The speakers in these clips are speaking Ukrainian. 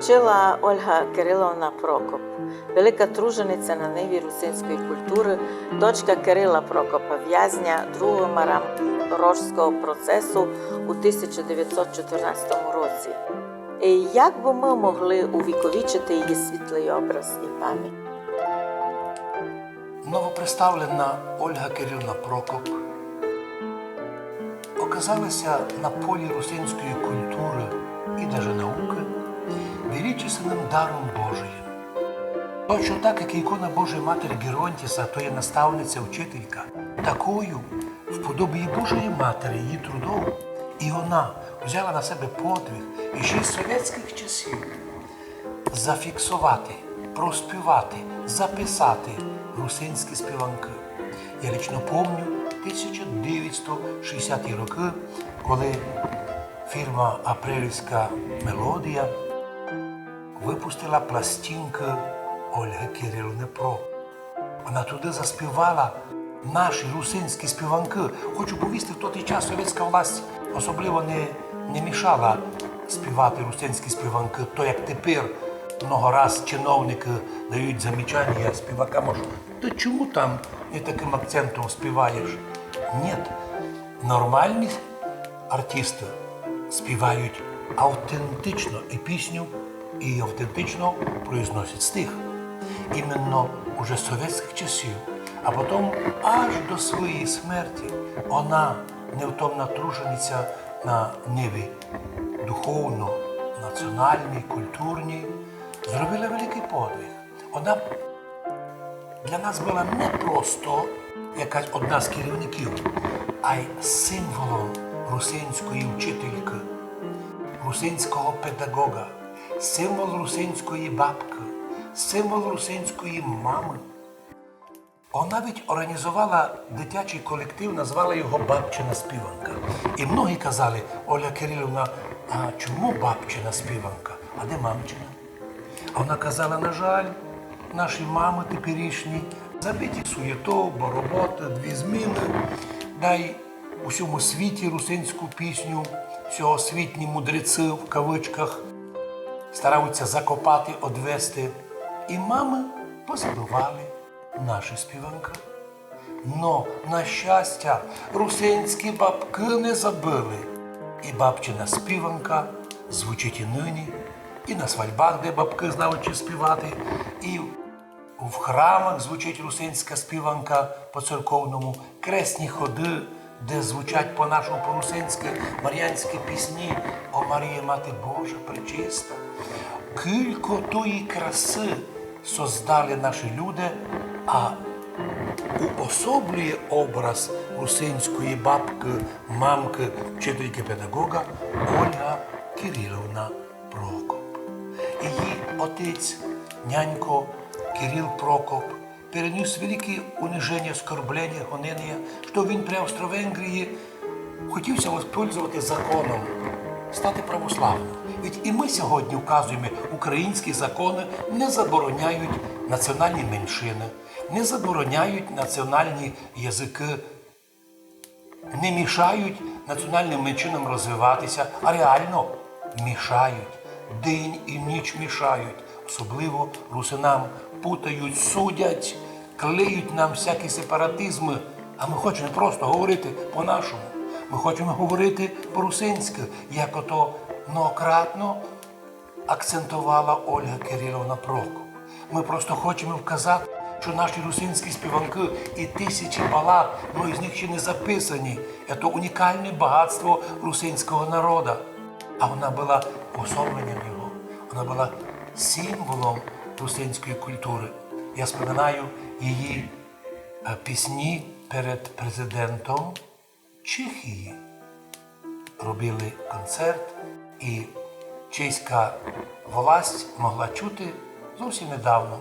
вчила Ольга Кириловна Прокоп, велика тружениця на ниві русинської культури, дочка Кирила Прокопа, в'язня другого Мараморського процесу у 1914 році. І як би ми могли увіковічити її світлий образ і пам'ять? Новоприставлена Ольга Кирилівна Прокоп оказалася на полі русинської культури і навіть науки величественним даром Божиим. Точно так, як ікона Божої Матері Геронтіса, то є наставниця, вчителька, такою в подобі Божої Матері, її трудом, і вона взяла на себе подвиг і ще з совєтських часів зафіксувати, проспівати, записати русинські співанки. Я лично пам'ятаю 1960 роки, коли фірма «Апрелівська мелодія» випустила пластинки Ольги Кирилівни Прокоп. Вона туди заспівала наші русинські співанки. Хочу повісти, в той час совєтська власть особливо не мішала співати русинські співанки. То як тепер много раз чиновники дають замічання співакам, то чому там не таким акцентом співаєш? Ні, нормальні артисти співають автентично і пісню, і автентично произносять стих. Іменно уже з совєтських часів, а потім аж до своєї смерті вона, невтомна тружениця на ниві духовно, національній, культурній, зробила великий подвиг. Вона для нас була не просто якась одна з керівників, а й символом русинської вчительки, русинського педагога, символ русинської бабки, символ русинської мами. Вона навіть організувала дитячий колектив, назвала його «Бабчина співанка». І многі казали: Оля Кирилівна, а чому бабчина співанка? А де мамчина? А вона казала: на жаль, наші мами теперішні забиті суєтою, бо робота, дві зміни. Дай у всьому світі русинську пісню, всьогосвітні мудреці, в кавичках, стараються закопати, одвести. І мами позабивали наші співанки. Но, на щастя, русинські бабки не забили. І бабчина співанка звучить і нині, і на свадьбах, де бабки знають співати, і в храмах звучить русинська співанка по-церковному, кресні ходи, де звучать по-нашому, по-русинськи мар'янські пісні «О Марія, Мати Божа, пречиста». Кілько тої краси создали наші люди, а уособлює образ русинської бабки, мамки, вчительки педагога Ольга Кирилівна Прокоп. Її отець, нянько Кирил Прокоп, перенес велике униження, оскорблення, гонення, що він при Австро-Венгрії хотівся воспользувати законом, стати православним. Ведь і ми сьогодні вказуємо, українські закони не забороняють національні меншини, не забороняють національні язики, не мішають національним меншинам розвиватися, а реально мішають. День і ніч мішають, особливо русинам, путають, судять, клеють нам всякі сепаратизми. А ми хочемо просто говорити по-нашому. Ми хочемо говорити по-русинськи, як ото многократно акцентувала Ольга Кирилівна Прокоп. Ми просто хочемо вказати, що наші русинські співанки і тисячі балад, но із них ще не записані. Це унікальне багатство русинського народу. А вона була особленням його, вона була символом русинської культури. Я споминаю її пісні перед президентом Чехії. Робили концерт, і чеська власть могла чути зовсім недавно,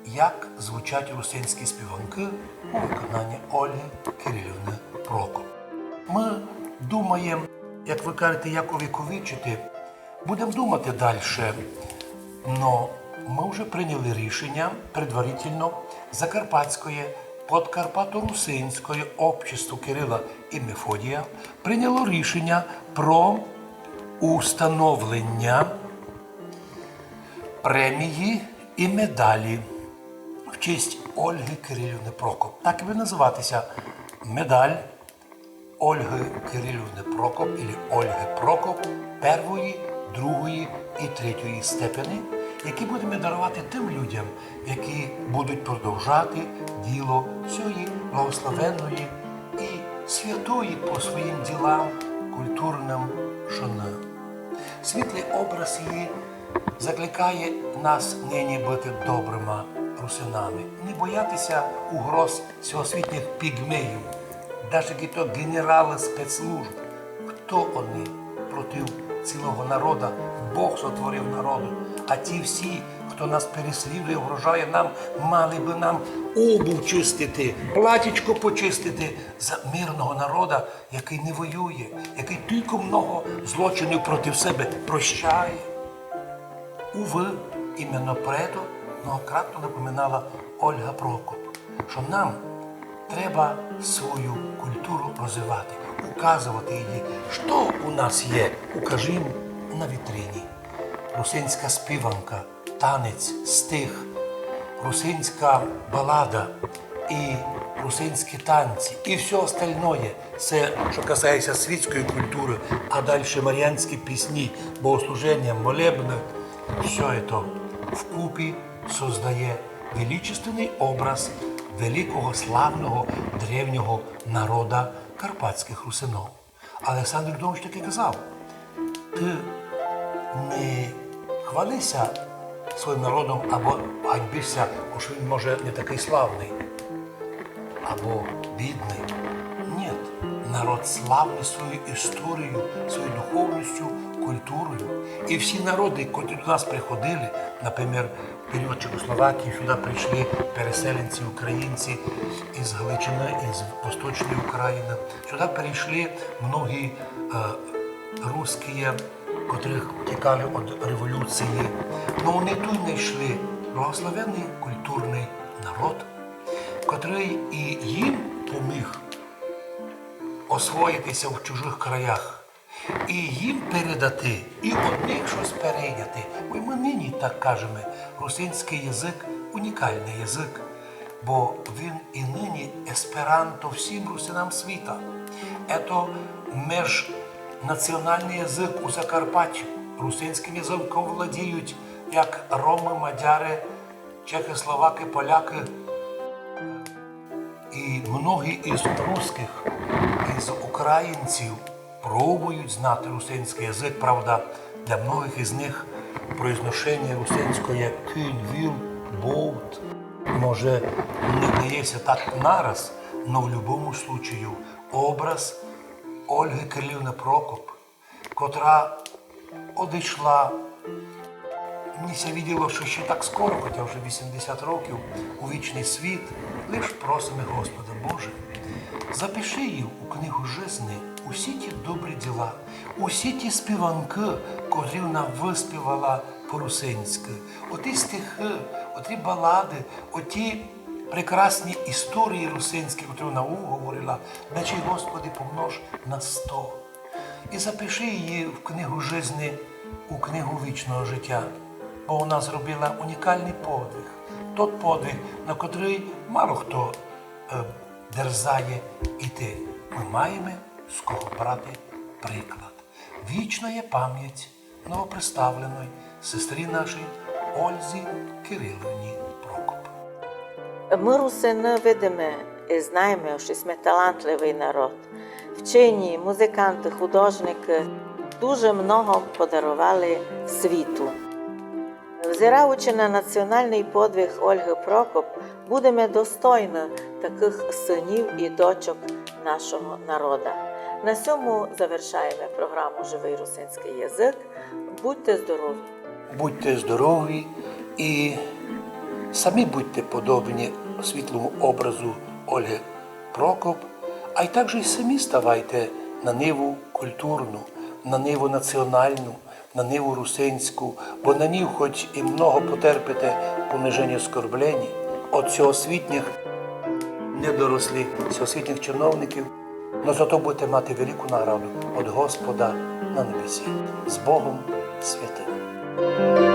як звучать русинські співанки у виконанні Ольги Кирилівни Прокоп. Ми думаємо, як ви кажете, як увіковічити, будемо думати далі. Но ми вже прийняли рішення предварительно Закарпатської, Подкарпато-Русинської общество Кирила і Мефодія прийняло рішення про установлення премії і медалі в честь Ольги Кирилівни Прокоп. Так і буде називатися медаль Ольги Кирилівни Прокоп, або Ольги Прокоп першої, другої і третьої степені, які будемо дарувати тим людям, які будуть продовжати діло цієї благословенної і святої по своїм ділам культурним шани. Світлий образ її закликає нас нині бути добрими русинами, не боятися угроз всеосвітніх пігмеїв, навіть які то генерали спецслужб. Хто вони проти цілого народу? Бог сотворив народу, а ті всі, хто нас переслідує, вражає нам, мали би нам обув чистити, платічко почистити за мирного народу, який не воює, який тільки много злочинів проти себе прощає. Уви, іменно прето многократно напоминала Ольга Прокоп, що нам треба свою культуру розвивати, указувати її, що у нас є, укажімо на вітрині. Русинська співанка, танець, стих, русинська балада і русинські танці, і все остальное, це, що касається світської культури, а далі мар'янські пісні, богослуження, молебни, все це вкупі создає величественний образ великого, славного, древнього народа карпатських русинов. Олександр Довгий таки казав, ти не хвалися своїм народом або ганьбишся, що він, може, не такий славний, або бідний. Ні, народ славний своєю історією, своєю духовністю, культурою. І всі народи, які до нас приходили, наприклад, в період Чехословакії сюди прийшли переселенці, українці із Галичини, із Восточної України. Сюди перейшли многі русські, котрих тікали від революції. Но вони тут знайшли благословенний культурний народ, котрий і їм поміг освоїтися в чужих краях, і їм передати, і від них щось перейняти. Бо ми нині так кажемо, русинський язик – унікальний язик, бо він і нині есперанто всім русинам світа. Це межнаціональний язик у Закарпатті. Русинським язиком владіють як роми, мадяри, чехи, словаки, поляки. І многі із русських, із українців пробують знати русинський язик. Правда, для многих із них произношення русинського як кінь, віл, болт може не вдається так нараз, але в будь-якому випадку образ Ольги Кирилівни Прокоп, котра одійшла, мені ся виділо, що ще так скоро, хоча вже 80 років, у вічний світ, лиш просимо Господа Боже, запиши її у книгу жизни усі ті добрі діла, усі ті співанки, котрі вона виспівала по-русинськи, оті стихи, оті балади, оті прекрасні історії русинські, котрі вона говорила, наче, Господи, помнож на 100. І запиши її в книгу жизни, у книгу вічного життя, бо вона зробила унікальний подвиг. Тот подвиг, на котрий мало хто дерзає іти. Ми маємо з кого брати приклад. Вічна є пам'ять новоприставленої сестрі нашій Ользі Кирилівні Прокоп. Ми, русини, видимо і знаємо, що ми талантливий народ. Вчені, музиканти, художники дуже много подарували світу. Взираючи на національний подвиг Ольги Прокоп, будемо достойні таких синів і дочок нашого народу. На цьому завершаємо програму «Живий русинський язик». Будьте здорові! Будьте здорові і самі будьте подобні світлому образу Ольги Прокоп, а й також і самі ставайте на ниву культурну, на ниву національну, на ниву русинську, бо на ній хоч і много потерпите пониження скорблені від всеосвітніх недорослі, всеосвітніх чиновників, но зато будете мати велику награду від Господа на небесі. З Богом святим!